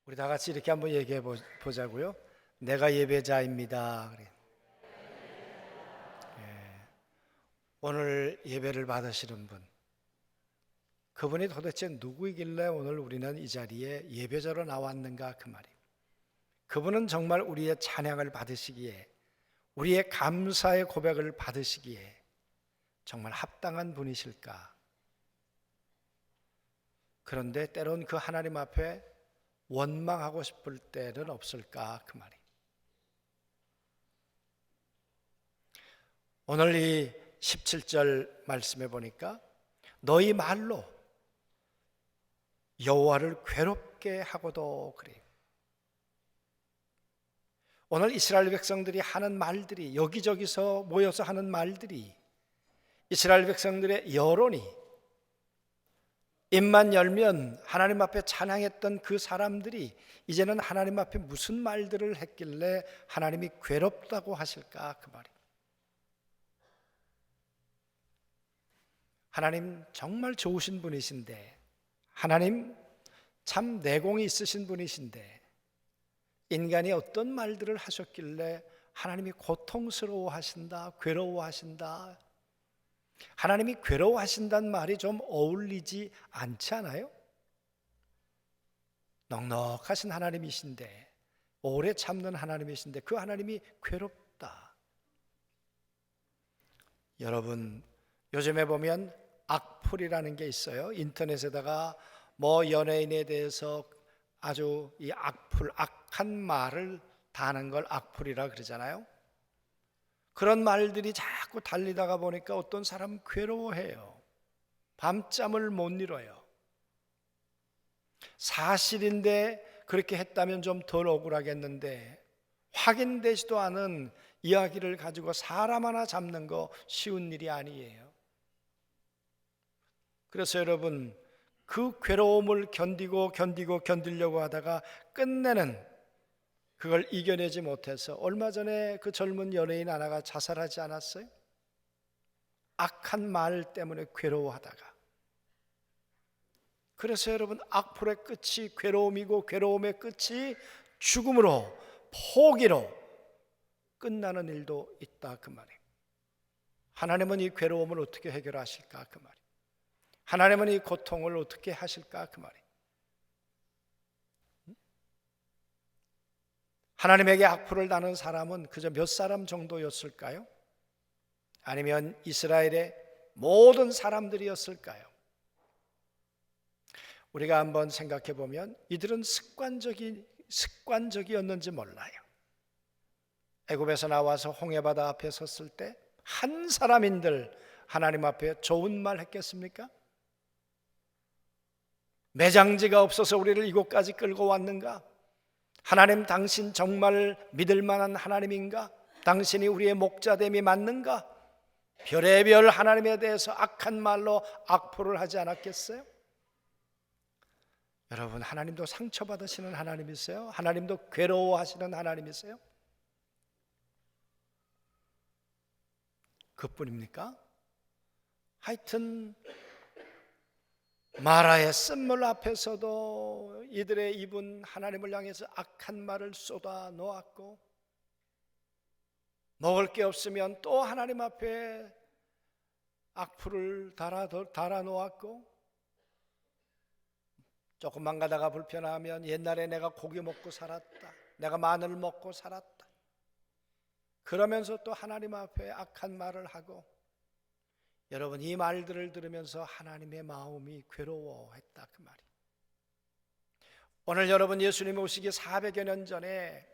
우리 다 같이 이렇게 한번 얘기해 보자고요. 내가 예배자입니다. 그래. 오늘 예배를 받으시는 분, 그분이 도대체 누구이길래 오늘 우리는 이 자리에 예배자로 나왔는가 그 말이에요. 그분은 정말 우리의 찬양을 받으시기에, 우리의 감사의 고백을 받으시기에 정말 합당한 분이실까? 그런데 때론 그 하나님 앞에 원망하고 싶을 때는 없을까 그 말이에요. 오늘 이 17절 말씀해 보니까 너희 말로 여호와를 괴롭게 하고도 그래요. 오늘 이스라엘 백성들이 하는 말들이, 여기저기서 모여서 하는 말들이, 이스라엘 백성들의 여론이, 입만 열면 하나님 앞에 찬양했던 그 사람들이 이제는 하나님 앞에 무슨 말들을 했길래 하나님이 괴롭다고 하실까 그 말이에요. 하나님 정말 좋으신 분이신데, 하나님 참 내공이 있으신 분이신데 인간이 어떤 말들을 하셨길래 하나님이 고통스러워하신다, 괴로워하신다. 하나님이 괴로워하신다는 말이 좀 어울리지 않지 않아요? 넉넉하신 하나님이신데, 오래 참는 하나님이신데 그 하나님이 괴롭다. 여러분, 요즘에 보면 악플이라는 게 있어요. 인터넷에다가 뭐 연예인에 대해서 아주 이 악플, 악한 말을 다하는 걸 악플이라 그러잖아요. 그런 말들이 자꾸 달리다가 보니까 어떤 사람은 괴로워해요. 밤잠을 못 이뤄요. 사실인데 그렇게 했다면 좀 덜 억울하겠는데, 확인되지도 않은 이야기를 가지고 사람 하나 잡는 거 쉬운 일이 아니에요. 그래서 여러분, 그 괴로움을 견디려고 하다가 끝내는, 그걸 이겨내지 못해서 얼마 전에 그 젊은 연예인 하나가 자살하지 않았어요? 악한 말 때문에 괴로워하다가. 그래서 여러분, 악플의 끝이 괴로움이고 괴로움의 끝이 죽음으로, 포기로 끝나는 일도 있다 그 말이에요. 하나님은 이 괴로움을 어떻게 해결하실까 그 말이에요. 하나님은 이 고통을 어떻게 하실까 그 말이에요. 하나님에게 악플을 다는 사람은 그저 몇 사람 정도였을까요? 아니면 이스라엘의 모든 사람들이었을까요? 우리가 한번 생각해 보면 이들은 습관적이었는지 몰라요. 애굽에서 나와서 홍해바다 앞에 섰을 때 한 사람인들 하나님 앞에 좋은 말 했겠습니까? 매장지가 없어서 우리를 이곳까지 끌고 왔는가? 하나님, 당신 정말 믿을 만한 하나님인가? 당신이 우리의 목자됨이 맞는가? 별의별 하나님에 대해서 악한 말로 악플을 하지 않았겠어요? 여러분, 하나님도 상처받으시는 하나님이세요? 하나님도 괴로워하시는 하나님이세요? 그뿐입니까? 하여튼 마라의 쓴물 앞에서도 이들의 입은 하나님을 향해서 악한 말을 쏟아 놓았고, 먹을 게 없으면 또 하나님 앞에 악플을 달아 놓았고, 조금만 가다가 불편하면 옛날에 내가 고기 먹고 살았다, 내가 마늘 먹고 살았다, 그러면서 또 하나님 앞에 악한 말을 하고, 여러분, 이 말들을 들으면서 하나님의 마음이 괴로워했다 그 말이. 오늘 여러분, 예수님 오시기 400여 년 전에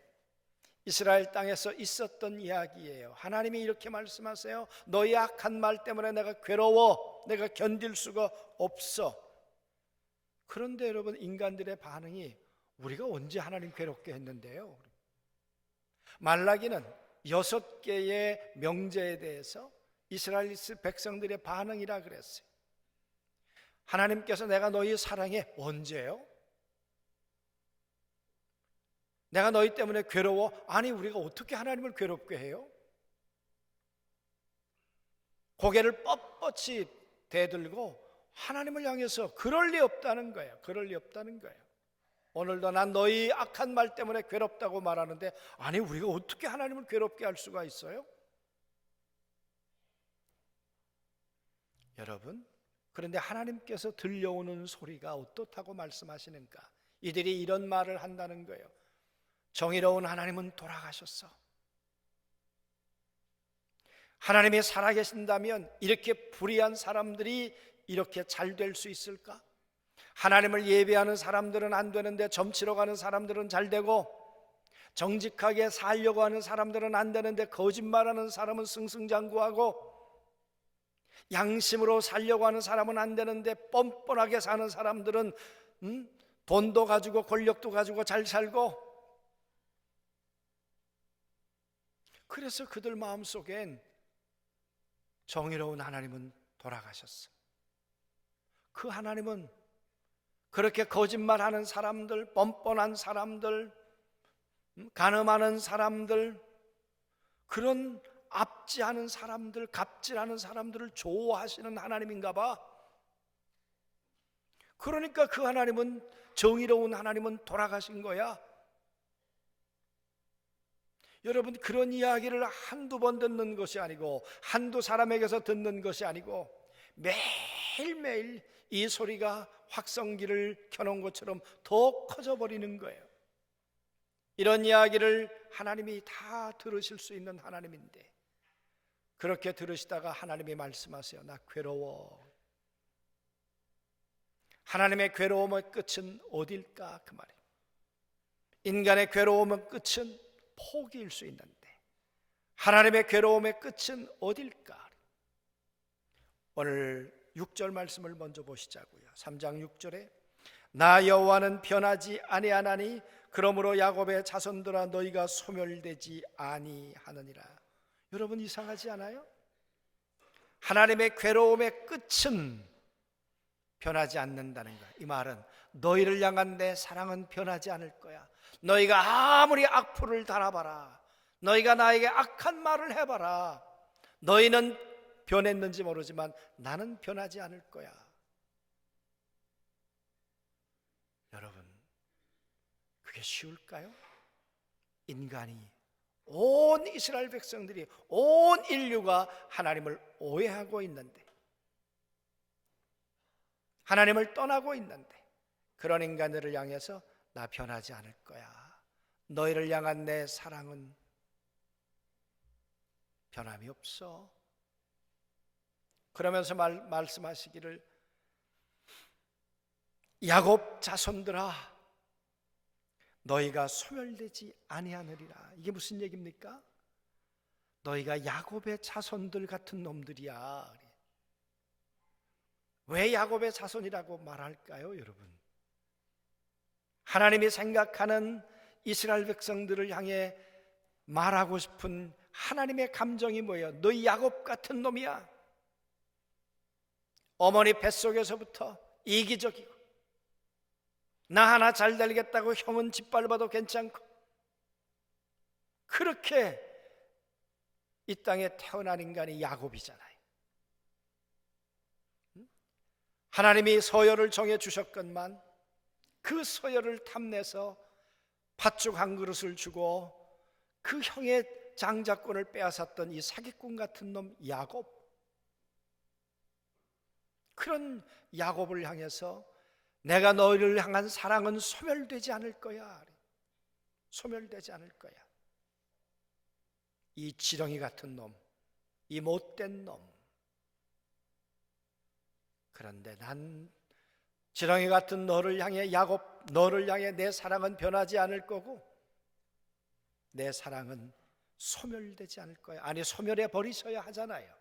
이스라엘 땅에서 있었던 이야기예요. 하나님이 이렇게 말씀하세요. 너희 악한 말 때문에 내가 괴로워, 내가 견딜 수가 없어. 그런데 여러분, 인간들의 반응이, 우리가 언제 하나님 괴롭게 했는데요? 말라기는 6개의 명제에 대해서 이스라엘 백성들의 반응이라 그랬어요. 하나님께서 내가 너희 사랑해, 언제요? 내가 너희 때문에 괴로워? 아니, 우리가 어떻게 하나님을 괴롭게 해요? 고개를 뻣뻣이 대들고 하나님을 향해서 그럴 리 없다는 거예요. 그럴 리 없다는 거예요. 오늘도 난 너희 악한 말 때문에 괴롭다고 말하는데, 아니 우리가 어떻게 하나님을 괴롭게 할 수가 있어요? 여러분, 그런데 하나님께서 들려오는 소리가 어떻다고 말씀하시는가? 이들이 이런 말을 한다는 거예요. 정의로운 하나님은 돌아가셨어. 하나님이 살아계신다면 이렇게 불의한 사람들이 이렇게 잘 될 수 있을까? 하나님을 예배하는 사람들은 안 되는데 점치러 가는 사람들은 잘 되고, 정직하게 살려고 하는 사람들은 안 되는데 거짓말하는 사람은 승승장구하고, 양심으로 살려고 하는 사람은 안 되는데 뻔뻔하게 사는 사람들은 돈도 가지고 권력도 가지고 잘 살고, 그래서 그들 마음속엔 정의로운 하나님은 돌아가셨어. 그 하나님은 그렇게 거짓말하는 사람들, 뻔뻔한 사람들, 간음하는 사람들, 그런 압지하는 사람들, 갑질하는 사람들을 좋아하시는 하나님인가 봐. 그러니까 그 하나님은, 정의로운 하나님은 돌아가신 거야. 여러분, 그런 이야기를 한두 번 듣는 것이 아니고, 한두 사람에게서 듣는 것이 아니고, 매일매일 이 소리가 확성기를 켜놓은 것처럼 더 커져버리는 거예요. 이런 이야기를 하나님이 다 들으실 수 있는 하나님인데, 그렇게 들으시다가 하나님이 말씀하세요. 나 괴로워. 하나님의 괴로움의 끝은 어딜까? 그 말이에요. 인간의 괴로움의 끝은 포기일 수 있는데, 하나님의 괴로움의 끝은 어딜까? 오늘 6절 말씀을 먼저 보시자고요. 3장 6절에 나 여호와는 변하지 아니하나니 그러므로 야곱의 자손들아 너희가 소멸되지 아니하느니라. 여러분, 이상하지 않아요? 하나님의 괴로움의 끝은 변하지 않는다는 거야. 이 말은 너희를 향한 내 사랑은 변하지 않을 거야. 너희가 아무리 악풀을 달아봐라, 너희가 나에게 악한 말을 해봐라, 너희는 변했는지 모르지만 나는 변하지 않을 거야. 여러분, 그게 쉬울까요? 인간이, 온 이스라엘 백성들이, 온 인류가 하나님을 오해하고 있는데, 하나님을 떠나고 있는데, 그런 인간들을 향해서 나 변하지 않을 거야, 너희를 향한 내 사랑은 변함이 없어. 그러면서 말씀하시기를 야곱 자손들아 너희가 소멸되지 아니하느리라. 이게 무슨 얘기입니까? 너희가 야곱의 자손들 같은 놈들이야. 왜 야곱의 자손이라고 말할까요, 여러분? 하나님이 생각하는 이스라엘 백성들을 향해 말하고 싶은 하나님의 감정이 뭐예요? 너희 야곱 같은 놈이야. 어머니 뱃속에서부터 이기적이고, 나 하나 잘 되겠다고 형은 짓밟아도 괜찮고, 그렇게 이 땅에 태어난 인간이 야곱이잖아요. 하나님이 서열을 정해 주셨건만 그 서열을 탐내서 팥죽 한 그릇을 주고 그 형의 장자권을 빼앗았던 이 사기꾼 같은 놈 야곱, 그런 야곱을 향해서 내가 너희를 향한 사랑은 소멸되지 않을 거야. 소멸되지 않을 거야. 이 지렁이 같은 놈, 이 못된 놈. 그런데 난 지렁이 같은 너를 향해, 야곱, 너를 향해 내 사랑은 변하지 않을 거고 내 사랑은 소멸되지 않을 거야. 아니, 소멸해 버리셔야 하잖아요.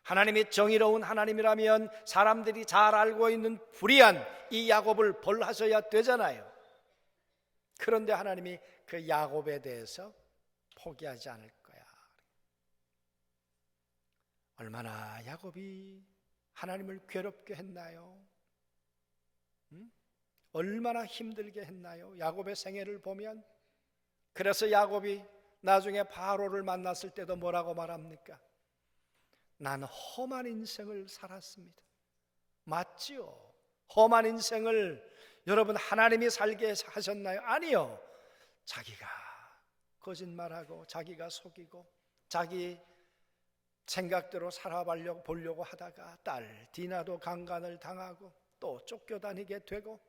하나님이 정의로운 하나님이라면 사람들이 잘 알고 있는 불의한 이 야곱을 벌하셔야 되잖아요. 그런데 하나님이 그 야곱에 대해서 포기하지 않을 거야. 얼마나 야곱이 하나님을 괴롭게 했나요? 얼마나 힘들게 했나요? 야곱의 생애를 보면. 그래서 야곱이 나중에 바로를 만났을 때도 뭐라고 말합니까? 난 험한 인생을 살았습니다. 맞지요? 험한 인생을 여러분, 하나님이 살게 하셨나요? 아니요. 자기가 거짓말하고 자기가 속이고 자기 생각대로 살아보려고 하다가 딸 디나도 강간을 당하고 또 쫓겨다니게 되고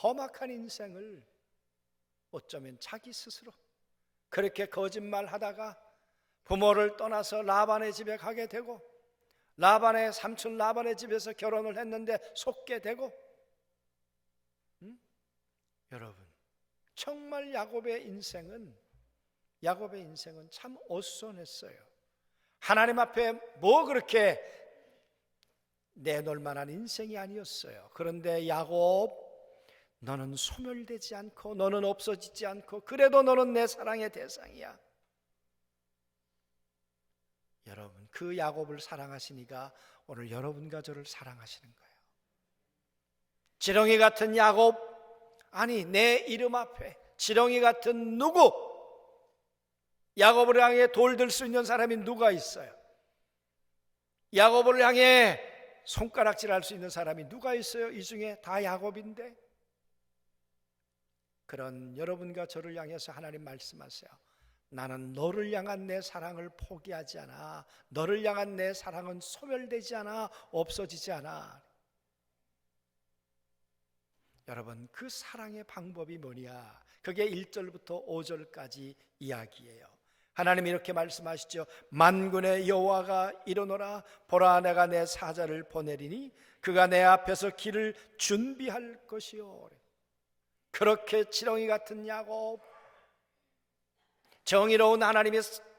험악한 인생을 어쩌면 자기 스스로 그렇게 거짓말하다가 부모를 떠나서 라반의 집에 가게 되고 라반의 삼촌 라반의 집에서 결혼을 했는데 속게 되고 여러분, 정말 야곱의 인생은 참 어수선했어요. 하나님 앞에 뭐 그렇게 내놓을 만한 인생이 아니었어요. 그런데 야곱, 너는 소멸되지 않고 너는 없어지지 않고 그래도 너는 내 사랑의 대상이야. 여러분, 그 야곱을 사랑하시니까 오늘 여러분과 저를 사랑하시는 거예요. 지렁이 같은 야곱, 아니 내 이름 앞에 지렁이 같은 누구, 야곱을 향해 돌 들 수 있는 사람이 누가 있어요? 야곱을 향해 손가락질할 수 있는 사람이 누가 있어요? 이 중에 다 야곱인데. 그런 여러분과 저를 향해서 하나님 말씀하세요. 나는 너를 향한 내 사랑을 포기하지 않아. 너를 향한 내 사랑은 소멸되지 않아. 없어지지 않아. 여러분, 그 사랑의 방법이 뭐냐? 그게 1절부터 5절까지 이야기예요. 하나님이 이렇게 말씀하시죠. 만군의 여호와가 이르노라. 보라, 내가 내 사자를 보내리니 그가 내 앞에서 길을 준비할 것이요. 그렇게 지렁이 같은 야곱, 정의로운 하나님이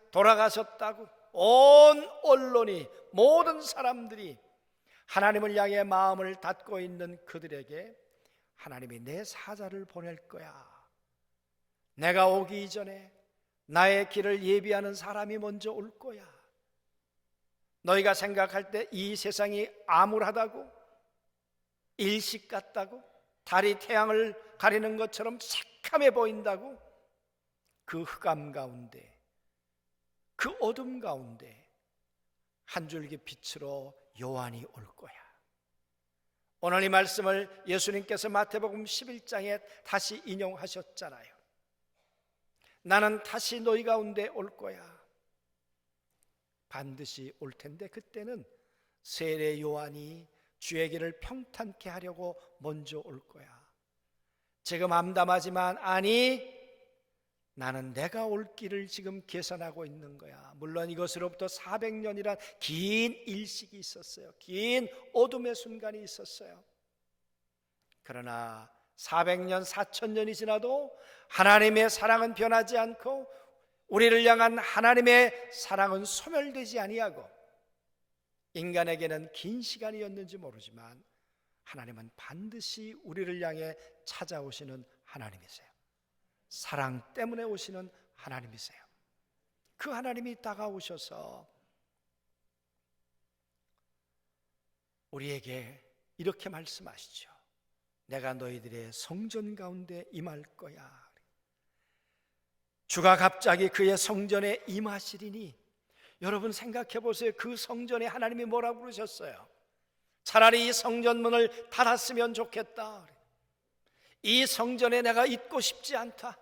돌아가셨다고 온 언론이, 모든 사람들이 하나님을 향해 마음을 닫고 있는 그들에게 하나님이 내 사자를 보낼 거야. 내가 오기 이전에 나의 길을 예비하는 사람이 먼저 올 거야. 너희가 생각할 때 이 세상이 암울하다고, 일식 같다고, 달이 태양을 가리는 것처럼 새카매 보인다고, 그 흑암 가운데, 그 어둠 가운데 한 줄기 빛으로 요한이 올 거야. 오늘 이 말씀을 예수님께서 마태복음 11장에 다시 인용하셨잖아요. 나는 다시 너희 가운데 올 거야. 반드시 올 텐데 그때는 세례 요한이 주의 길을 평탄케 하려고 먼저 올 거야. 지금 암담하지만 아니, 나는 내가 올 길을 지금 계산하고 있는 거야. 물론 이것으로부터 400년이란 긴 일식이 있었어요. 긴 어둠의 순간이 있었어요. 그러나 400년, 4000년이 지나도 하나님의 사랑은 변하지 않고 우리를 향한 하나님의 사랑은 소멸되지 아니하고, 인간에게는 긴 시간이었는지 모르지만 하나님은 반드시 우리를 향해 찾아오시는 하나님이세요. 사랑 때문에 오시는 하나님이세요. 그 하나님이 다가오셔서 우리에게 이렇게 말씀하시죠. 내가 너희들의 성전 가운데 임할 거야. 주가 갑자기 그의 성전에 임하시리니, 여러분 생각해 보세요. 그 성전에 하나님이 뭐라고 그러셨어요? 차라리 이 성전문을 닫았으면 좋겠다. 이 성전에 내가 있고 싶지 않다.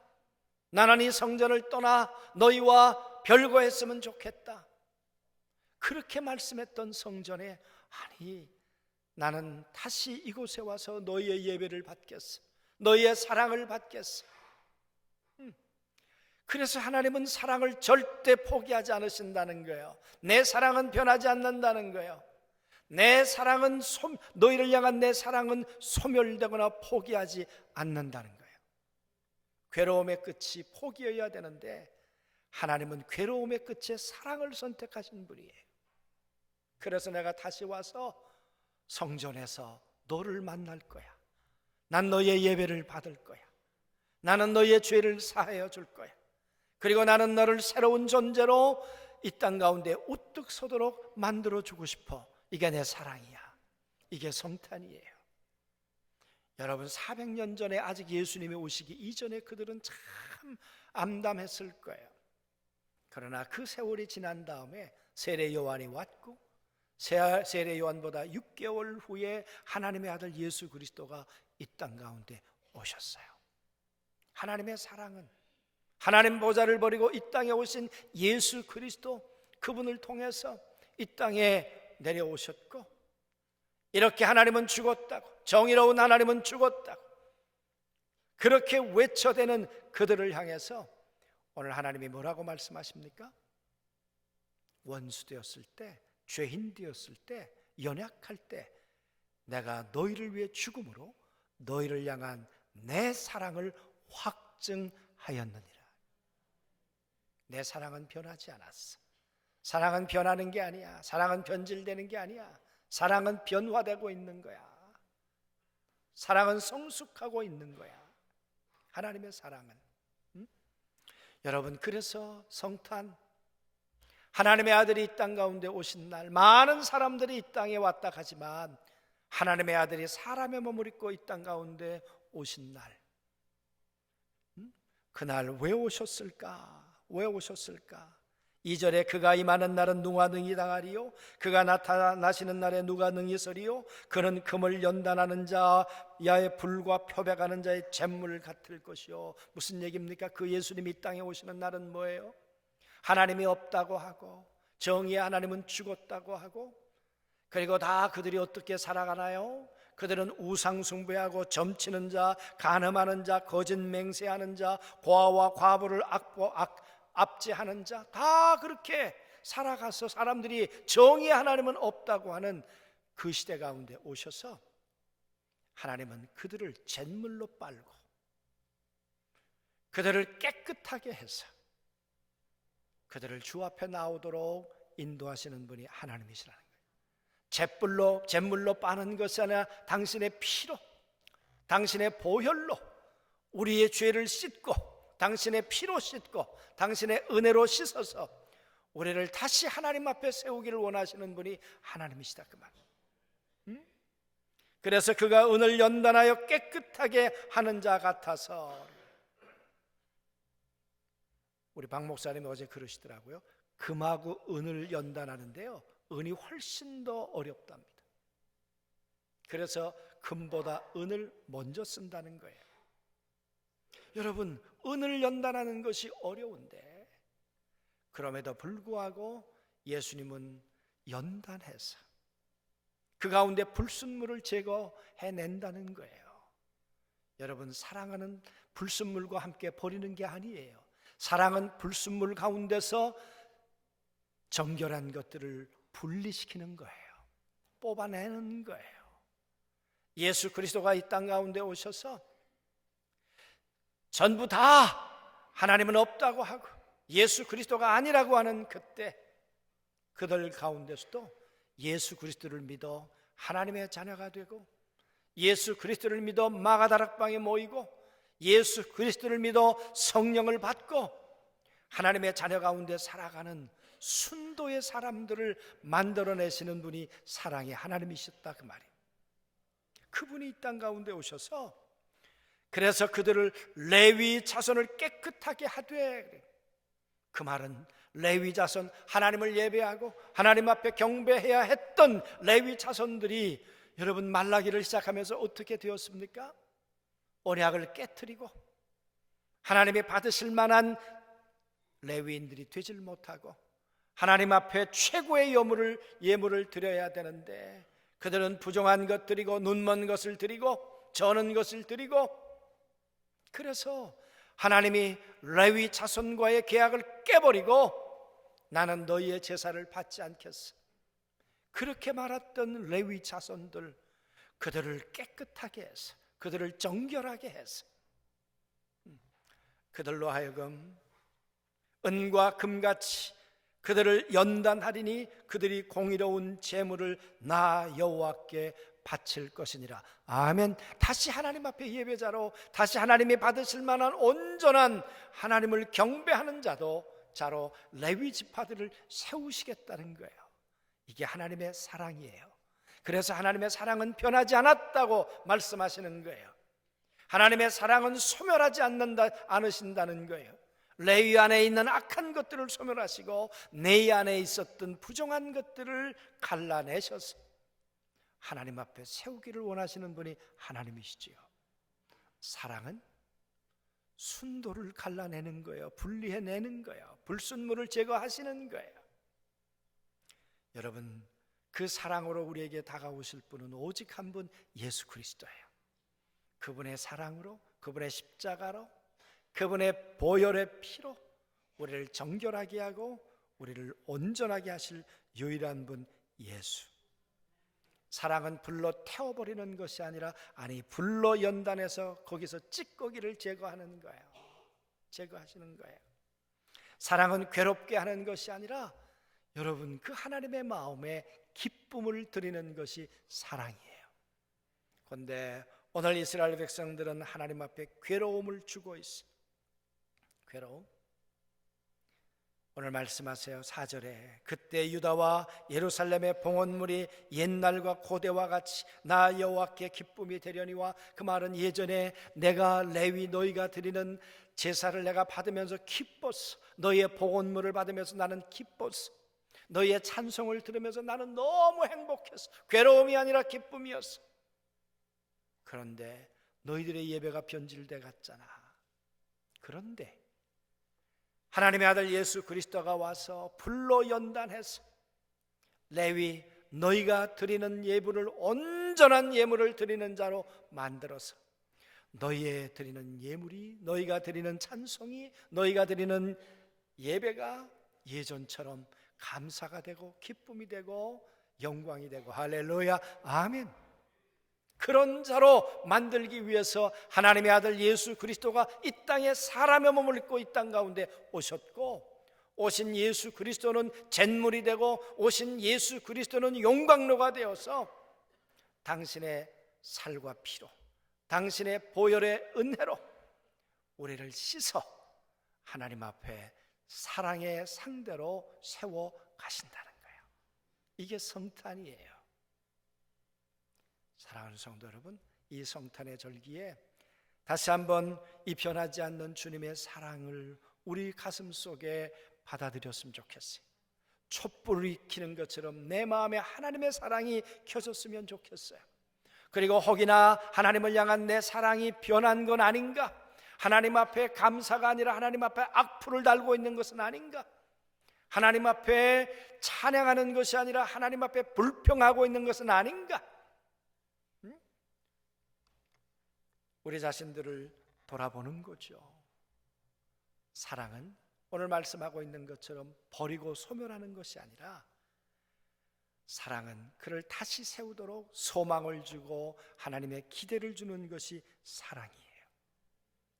나는 이 성전을 떠나 너희와 별거했으면 좋겠다. 그렇게 말씀했던 성전에, 아니 나는 다시 이곳에 와서 너희의 예배를 받겠어. 너희의 사랑을 받겠어. 그래서 하나님은 사랑을 절대 포기하지 않으신다는 거예요. 내 사랑은 변하지 않는다는 거예요. 내 사랑은 너희를 향한 내 사랑은 소멸되거나 포기하지 않는다는 거예요. 괴로움의 끝이 포기여야 되는데 하나님은 괴로움의 끝에 사랑을 선택하신 분이에요. 그래서 내가 다시 와서 성전에서 너를 만날 거야. 난 너의 예배를 받을 거야. 나는 너의 죄를 사하여 줄 거야. 그리고 나는 너를 새로운 존재로 이 땅 가운데 우뚝 서도록 만들어주고 싶어. 이게 내 사랑이야. 이게 성탄이에요. 여러분, 400년 전에 아직 예수님이 오시기 이전에 그들은 참 암담했을 거예요. 그러나 그 세월이 지난 다음에 세례 요한이 왔고, 세례 요한보다 6개월 후에 하나님의 아들 예수 그리스도가 이 땅 가운데 오셨어요. 하나님의 사랑은 하나님 보좌를 버리고 이 땅에 오신 예수 그리스도, 그분을 통해서 이 땅에 내려오셨고, 이렇게 하나님은 죽었다고, 정의로운 하나님은 죽었다고 그렇게 외쳐대는 그들을 향해서 오늘 하나님이 뭐라고 말씀하십니까? 원수 되었을 때, 죄인 되었을 때, 연약할 때 내가 너희를 위해 죽음으로 너희를 향한 내 사랑을 확증하였느니라. 내 사랑은 변하지 않았어. 사랑은 변하는 게 아니야. 사랑은 변질되는 게 아니야. 사랑은 변화되고 있는 거야. 사랑은 성숙하고 있는 거야. 하나님의 사랑은. 여러분, 그래서 성탄, 하나님의 아들이 이 땅 가운데 오신 날, 많은 사람들이 이 땅에 왔다 가지만 하나님의 아들이 사람의 몸을 입고 이 땅 가운데 오신 날, 그날 왜 오셨을까? 왜 오셨을까? 2절에 그가 임하는 날은 누가 능히 당하리요? 그가 나타나시는 날에 누가 능히 서리요? 그는 금을 연단하는 자야의 불과 표백하는 자의 잿물 같을 것이요. 무슨 얘기입니까? 그 예수님이 이 땅에 오시는 날은 뭐예요? 하나님이 없다고 하고, 정의의 하나님은 죽었다고 하고, 그리고 다 그들이 어떻게 살아가나요? 그들은 우상숭배하고 점치는 자, 간음하는 자, 거짓 맹세하는 자, 고아와 과부를 압제하는 자, 다 그렇게 살아가서 사람들이 정의의 하나님은 없다고 하는 그 시대 가운데 오셔서 하나님은 그들을 잿물로 빨고 그들을 깨끗하게 해서 그들을 주 앞에 나오도록 인도하시는 분이 하나님이시라는 거예요. 잿물로 빠는 것이 아니라 당신의 피로, 당신의 보혈로 우리의 죄를 씻고, 당신의 피로 씻고, 당신의 은혜로 씻어서 우리를 다시 하나님 앞에 세우기를 원하시는 분이 하나님이시다, 그 말. 그래서 그가 은을 연단하여 깨끗하게 하는 자 같아서, 우리 박 목사님이 어제 그러시더라고요. 금하고 은을 연단하는데요, 은이 훨씬 더 어렵답니다. 그래서 금보다 은을 먼저 쓴다는 거예요. 여러분, 은을 연단하는 것이 어려운데 그럼에도 불구하고 예수님은 연단해서 그 가운데 불순물을 제거해낸다는 거예요. 여러분, 사랑은 불순물과 함께 버리는 게 아니에요. 사랑은 불순물 가운데서 정결한 것들을 분리시키는 거예요. 뽑아내는 거예요. 예수 그리스도가 이 땅 가운데 오셔서 전부 다 하나님은 없다고 하고 예수 그리스도가 아니라고 하는 그때, 그들 가운데서도 예수 그리스도를 믿어 하나님의 자녀가 되고, 예수 그리스도를 믿어 마가다락방에 모이고, 예수 그리스도를 믿어 성령을 받고 하나님의 자녀 가운데 살아가는 순도의 사람들을 만들어내시는 분이 사랑의 하나님이셨다, 그 말이에요. 그분이 이 땅 가운데 오셔서 그래서 그들을 레위 자손을 깨끗하게 하되, 그 말은 레위 자손, 하나님을 예배하고 하나님 앞에 경배해야 했던 레위 자손들이 여러분 말라기를 시작하면서 어떻게 되었습니까? 언약을 깨트리고 하나님이 받으실 만한 레위인들이 되질 못하고 하나님 앞에 최고의 예물을 드려야 되는데 그들은 부정한 것 드리고 눈먼 것을 드리고 저는 것을 드리고, 그래서 하나님이 레위 자손과의 계약을 깨버리고 나는 너희의 제사를 받지 않겠어, 그렇게 말했던 레위 자손들, 그들을 깨끗하게 해서 그들을 정결하게 해서 그들로 하여금 은과 금같이 그들을 연단하리니 그들이 공의로운 제물을 나 여호와께 바칠 것이니라. 아멘. 다시 하나님 앞에 예배자로, 다시 하나님이 받으실 만한 온전한 하나님을 경배하는 자로 레위 지파들을 세우시겠다는 거예요. 이게 하나님의 사랑이에요. 그래서 하나님의 사랑은 변하지 않았다고 말씀하시는 거예요. 하나님의 사랑은 소멸하지 않으신다는 거예요. 레위 안에 있는 악한 것들을 소멸하시고 내 안에 있었던 부정한 것들을 갈라내셔서 하나님 앞에 세우기를 원하시는 분이 하나님이시지요. 사랑은 순도를 갈라내는 거예요. 분리해내는 거예요. 불순물을 제거하시는 거예요. 여러분, 그 사랑으로 우리에게 다가오실 분은 오직 한 분, 예수 그리스도예요. 그분의 사랑으로, 그분의 십자가로, 그분의 보혈의 피로 우리를 정결하게 하고 우리를 온전하게 하실 유일한 분, 예수. 사랑은 불로 태워버리는 것이 아니라, 불로 연단해서 거기서 찌꺼기를 제거하는 거예요. 제거하시는 거예요. 사랑은 괴롭게 하는 것이 아니라 여러분, 그 하나님의 마음에 기쁨을 드리는 것이 사랑이에요. 그런데 오늘 이스라엘 백성들은 하나님 앞에 괴로움을 주고 있어요. 괴로움. 오늘 말씀하세요. 4절에 그때 유다와 예루살렘의 봉헌물이 옛날과 고대와 같이 나 여호와께 기쁨이 되려니와, 그 말은 예전에 내가 레위 너희가 드리는 제사를 내가 받으면서 기뻤어. 너희의 봉헌물을 받으면서 나는 기뻤어. 너희의 찬송을 들으면서 나는 너무 행복했어. 괴로움이 아니라 기쁨이었어. 그런데 너희들의 예배가 변질돼 갔잖아. 그런데 하나님의 아들 예수 그리스도가 와서 불로 연단해서 레위 너희가 드리는 예물을 온전한 예물을 드리는 자로 만들어서 너희의 드리는 예물이, 너희가 드리는 찬송이, 너희가 드리는 예배가 예전처럼 감사가 되고 기쁨이 되고 영광이 되고, 할렐루야, 아멘. 그런 자로 만들기 위해서 하나님의 아들 예수 그리스도가 이 땅에 사람의 몸을 입고 이 땅 가운데 오셨고, 오신 예수 그리스도는 잿물이 되고 오신 예수 그리스도는 용광로가 되어서 당신의 살과 피로, 당신의 보혈의 은혜로 우리를 씻어 하나님 앞에 사랑의 상대로 세워 가신다는 거예요. 이게 성탄이에요. 사랑하는 성도 여러분, 이 성탄의 절기에 다시 한번 이 변하지 않는 주님의 사랑을 우리 가슴 속에 받아들였으면 좋겠어요. 촛불을 켜는 것처럼 내 마음에 하나님의 사랑이 켜졌으면 좋겠어요. 그리고 혹이나 하나님을 향한 내 사랑이 변한 건 아닌가? 하나님 앞에 감사가 아니라 하나님 앞에 악플을 달고 있는 것은 아닌가? 하나님 앞에 찬양하는 것이 아니라 하나님 앞에 불평하고 있는 것은 아닌가? 우리 자신들을 돌아보는 거죠. 사랑은 오늘 말씀하고 있는 것처럼 버리고 소멸하는 것이 아니라, 사랑은 그를 다시 세우도록 소망을 주고 하나님의 기대를 주는 것이 사랑이에요.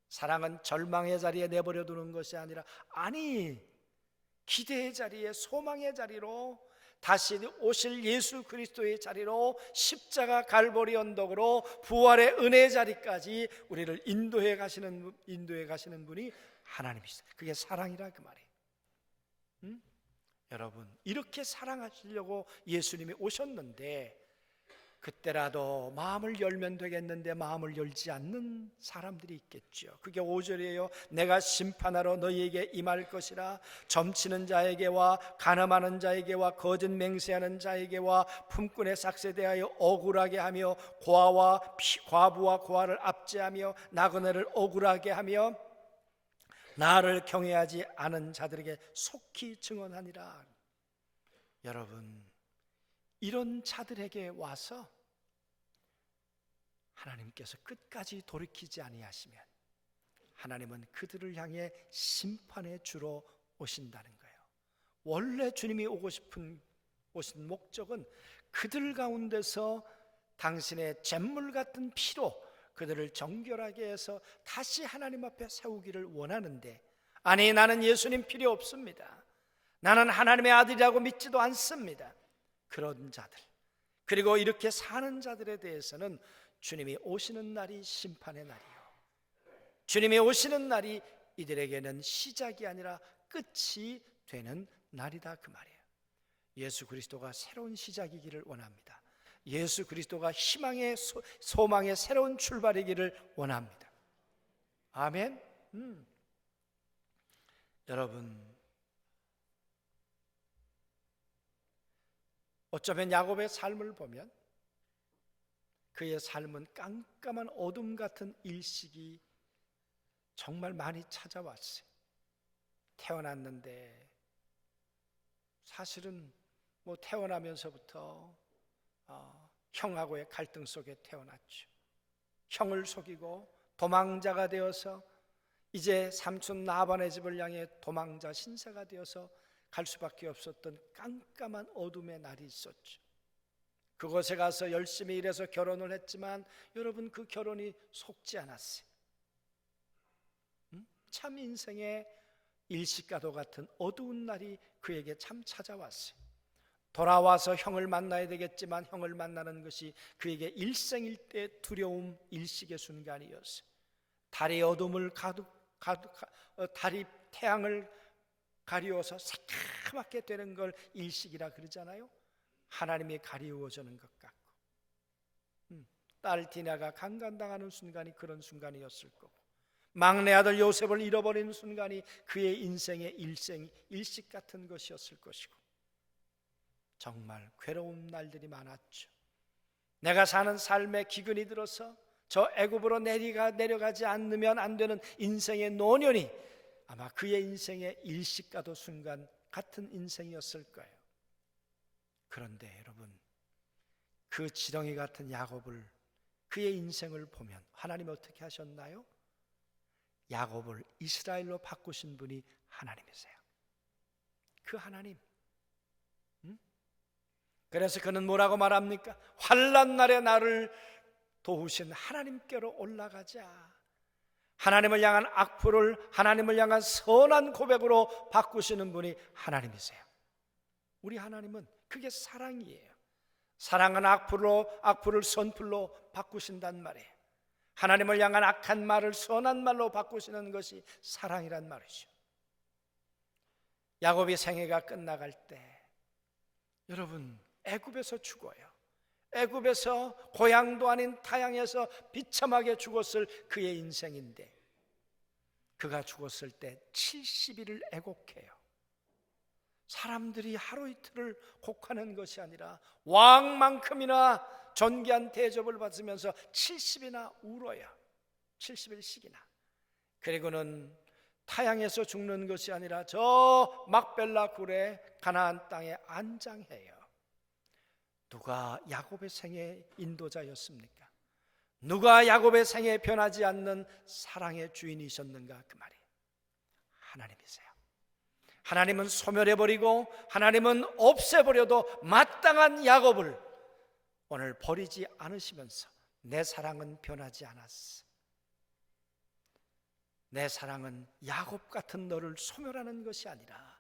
사랑은 절망의 자리에 내버려 두는 것이 아니라, 기대의 자리에, 소망의 자리로, 다시 오실 예수 그리스도의 자리로, 십자가 갈보리 언덕으로 부활의 은혜의 자리까지 우리를 인도해 가시는 분이 하나님이시다. 그게 사랑이라 그 말이에요. 여러분, 이렇게 사랑하시려고 예수님이 오셨는데, 그때라도 마음을 열면 되겠는데 마음을 열지 않는 사람들이 있겠죠. 그게 5절이에요. 내가 심판하러 너희에게 임할 것이라. 점치는 자에게와 간음하는 자에게와 거짓 맹세하는 자에게와 품꾼의 삭새 대하여 억울하게 하며, 과부와 고아를 압제하며 나그네를 억울하게 하며 나를 경외하지 않은 자들에게 속히 증언하니라. 여러분, 이런 자들에게 와서 하나님께서 끝까지 돌이키지 아니하시면 하나님은 그들을 향해 심판의 주로 오신다는 거예요. 원래 주님이 오신 목적은 그들 가운데서 당신의 잿물 같은 피로 그들을 정결하게 해서 다시 하나님 앞에 세우기를 원하는데, 나는 예수님 필요 없습니다, 나는 하나님의 아들이라고 믿지도 않습니다, 그런 자들, 그리고 이렇게 사는 자들에 대해서는 주님이 오시는 날이 심판의 날이요, 주님이 오시는 날이 이들에게는 시작이 아니라 끝이 되는 날이다 그 말이에요. 예수 그리스도가 새로운 시작이기를 원합니다. 예수 그리스도가 희망의 소망의 새로운 출발이기를 원합니다. 아멘. 여러분, 어쩌면 야곱의 삶을 보면 그의 삶은 깜깜한 어둠 같은 일식이 정말 많이 찾아왔어요. 태어났는데 사실은 태어나면서부터 형하고의 갈등 속에 태어났죠. 형을 속이고 도망자가 되어서 이제 삼촌 라반의 집을 향해 도망자 신세가 되어서 갈 수밖에 없었던 깜깜한 어둠의 날이 있었죠. 그곳에 가서 열심히 일해서 결혼을 했지만 여러분, 그 결혼이 속지 않았어요. 참 인생의 일식가도 같은 어두운 날이 그에게 참 찾아왔어요. 돌아와서 형을 만나야 되겠지만 형을 만나는 것이 그에게 일생일대 두려움, 일식의 순간이었어요. 달이 어둠을 달이 태양을 가리워서 새까맣게 되는 걸 일식이라 그러잖아요. 하나님이 가리워지는 것 같고, 딸 디나가 강간당하는 순간이 그런 순간이었을 거고, 막내 아들 요셉을 잃어버리는 순간이 그의 인생의 일식 같은 것이었을 것이고, 정말 괴로운 날들이 많았죠. 내가 사는 삶에 기근이 들어서 저 애굽으로 내려가지 않으면 안 되는 인생의 노년이 아마 그의 인생의 일식가도 순간 같은 인생이었을 거예요. 그런데 여러분, 그 지렁이 같은 야곱을, 그의 인생을 보면 하나님이 어떻게 하셨나요? 야곱을 이스라엘로 바꾸신 분이 하나님이세요. 그 하나님. 그래서 그는 뭐라고 말합니까? 환난 날에 나를 도우신 하나님께로 올라가자. 하나님을 향한 악플을 하나님을 향한 선한 고백으로 바꾸시는 분이 하나님이세요. 우리 하나님은 그게 사랑이에요. 사랑은 악플을 선플로 바꾸신단 말이에요. 하나님을 향한 악한 말을 선한 말로 바꾸시는 것이 사랑이란 말이죠. 야곱이 생애가 끝나갈 때 여러분, 애굽에서 죽어요. 애굽에서 고향도 아닌 타향에서 비참하게 죽었을 그의 인생인데, 그가 죽었을 때 70일을 애곡해요. 사람들이 하루 이틀을 곡하는 것이 아니라 왕만큼이나 존귀한 대접을 받으면서 70이나 울어요. 70일씩이나. 그리고는 타향에서 죽는 것이 아니라 저 막벨라 굴의 가나안 땅에 안장해요. 누가 야곱의 생의 인도자였습니까? 누가 야곱의 생에 변하지 않는 사랑의 주인이셨는가? 그 말이에요. 하나님이세요. 하나님은 소멸해버리고 하나님은 없애버려도 마땅한 야곱을 오늘 버리지 않으시면서 내 사랑은 변하지 않았어. 내 사랑은 야곱 같은 너를 소멸하는 것이 아니라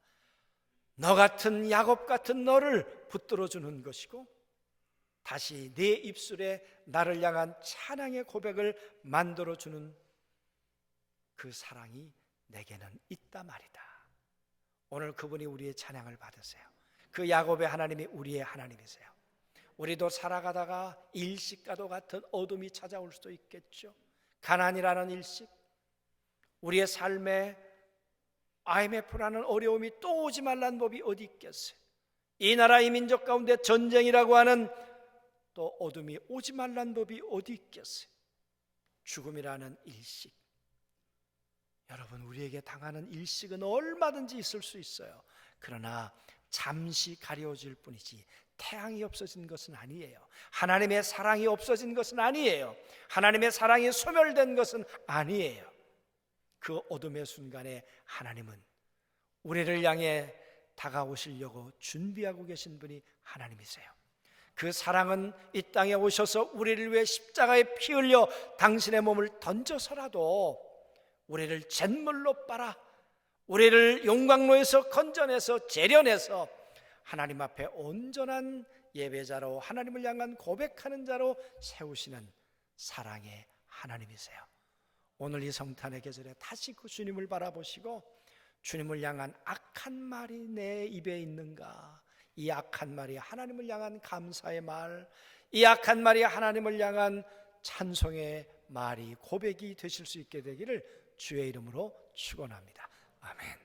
너 같은 야곱 같은 너를 붙들어주는 것이고, 다시 네 입술에 나를 향한 찬양의 고백을 만들어주는 그 사랑이 내게는 있다 말이다. 오늘 그분이 우리의 찬양을 받으세요. 그 야곱의 하나님이 우리의 하나님이세요. 우리도 살아가다가 일식과도 같은 어둠이 찾아올 수도 있겠죠. 가난이라는 일식, 우리의 삶에 IMF라는 어려움이 또 오지 말라는 법이 어디 있겠어요. 이 나라 이 민족 가운데 전쟁이라고 하는 또 어둠이 오지 말라는 법이 어디 있겠어요. 죽음이라는 일식, 여러분, 우리에게 당하는 일식은 얼마든지 있을 수 있어요. 그러나 잠시 가려워질 뿐이지 태양이 없어진 것은 아니에요. 하나님의 사랑이 없어진 것은 아니에요. 하나님의 사랑이 소멸된 것은 아니에요. 그 어둠의 순간에 하나님은 우리를 향해 다가오시려고 준비하고 계신 분이 하나님이세요. 그 사랑은 이 땅에 오셔서 우리를 위해 십자가에 피 흘려 당신의 몸을 던져서라도 우리를 잿물로 빨아 우리를 용광로에서 건져내서 재련해서 하나님 앞에 온전한 예배자로, 하나님을 향한 고백하는 자로 세우시는 사랑의 하나님이세요. 오늘 이 성탄의 계절에 다시 그 주님을 바라보시고, 주님을 향한 악한 말이 내 입에 있는가? 이 악한 말이 하나님을 향한 감사의 말, 이 악한 말이 하나님을 향한 찬송의 말이, 고백이 되실 수 있게 되기를 주의 이름으로 축원합니다. 아멘.